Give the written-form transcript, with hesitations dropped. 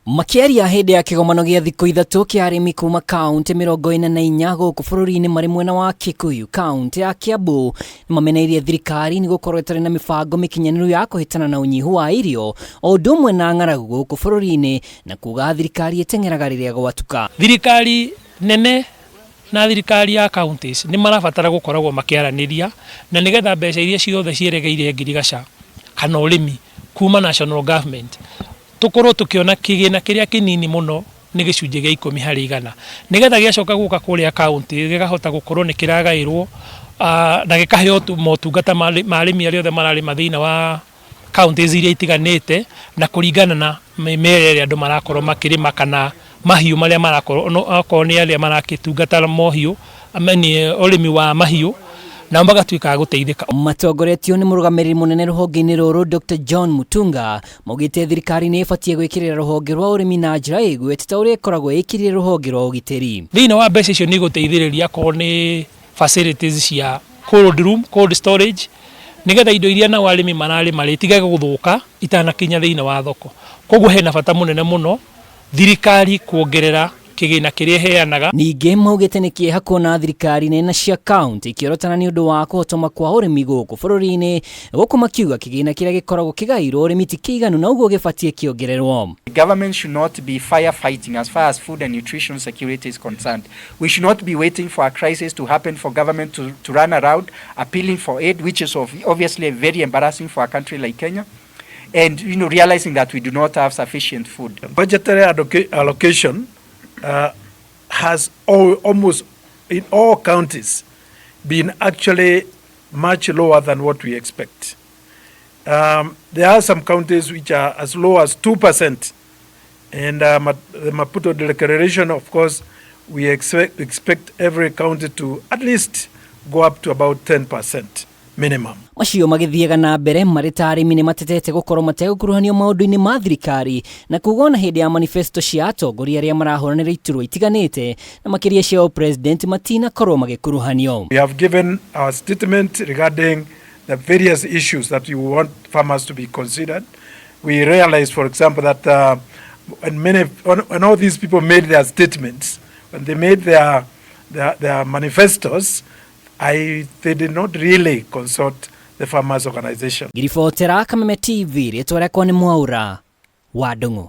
Makiaria hĩndĩ ya kĩgomano gĩa thikũ ithatũ kĩa arimi kuma kaunti 44 gũkũ bũrũri-inĩ marĩ mwena wa Kikuyu, kaunti ya Kiambu nĩmameneirie thirikari nĩgũkorwo ĩtarĩ na mĩbango mĩkinyanĩru ya kũhĩtana na ũnyihu wa irio o ũndũ ũmwe na ng'aragu gũkũ bũrũri-inĩ, na kuga thirikari ĩteng'eraga rĩrĩa gwatuka. Thirikari nene na thirikari ya counties nĩ marabatara gũkoragwo makĩaranĩria na nĩgetha mbeca iria ciothe cieregeire ngirigaca kana ũrĩmi kuma national government tukorwo tukiona kĩgĩna kĩrĩa kĩnini mũno nĩ gĩcunjĩ gĩa 10 harĩ 100 nĩgetha gĩacoka gũka kũrĩa county gĩkahota gũkorwo nĩ kĩragaĩrwo na gĩkaheo motungata ma arĩmi arĩa othe mararĩma thĩinĩ wa counties iria itiganĩte na kũringana na mĩmera ĩrĩa andũ marakorwo makĩrĩma kana mahiũ marĩa marakorwo okorwo nĩ arĩa marakĩtungata mohiũ ameni ũrĩmi wa mahiũ na magatuĩka gũteithĩka. Matongoretio nĩ mũrũgamĩrĩri mũnene rũhonge-inĩ rũrũ Dr. John Mutunga maugite thirikari nĩ ĩbatiĩ gwĩkĩrĩra rũhonge rwa ũrĩmi na njĩra ĩgwete ta ũrĩa ĩkoragwo ĩkĩrĩire rũhonge rwa ũgitĩri. Thĩinĩ wa mbeca icio nĩ gũteithĩrĩria akorwo nĩ facilities cia cold room, cold storage nĩgetha indo iria na arĩmi mararĩma itigage gũthũka itanakinya thĩinĩ wa thoko. Koguo hena bata mũnene mũno thirikari kuongerera kĩgĩna kĩrĩa heanaga. Ningĩ maugite nĩ kĩeha kuona thirikari nene cia kaunti ikĩrotana nĩ ũndũ wa kũhotoma kwa ũrĩmi gũkũ bũrũri-inĩ, gũkũ makiuga kĩgĩna kĩrĩa gĩkoragwo kĩgaĩirwo ũrĩmi ti kĩiganu na ũguo gĩbatiĩ kĩongererwo. Government should not be firefighting as far as food and nutrition security is concerned. We should not be waiting for a crisis to happen for government to run around appealing for aid, which is obviously very embarrassing for a country like Kenya. And realizing that we do not have sufficient food. Budgetary allocation has almost in all counties been actually much lower than what we expect. There are some counties which are as low as 2%, and the Maputo declaration, of course, we expect every county to at least go up to about 10% minimum. Macio magĩthiaga na mbere marĩ ta arĩmi nĩ matetete gũkorwo mategũkuruhanio maũndũ-inĩ ma thirikari na kuga na hĩndĩ ya manifesto cia atongoria arĩa marahũranĩra iturwa itiganĩte na makĩria cia president matinakorwo magĩkuruhanio. We have given our statement regarding the various issues that we want farmers to be considered. We realize, for example, that when all these people made their statements, when they made their manifestos, they did not really consult the farmers organization. Giribotera Kameme TV rĩtwa rĩakwa nĩ Mwaura wa Ndung'u.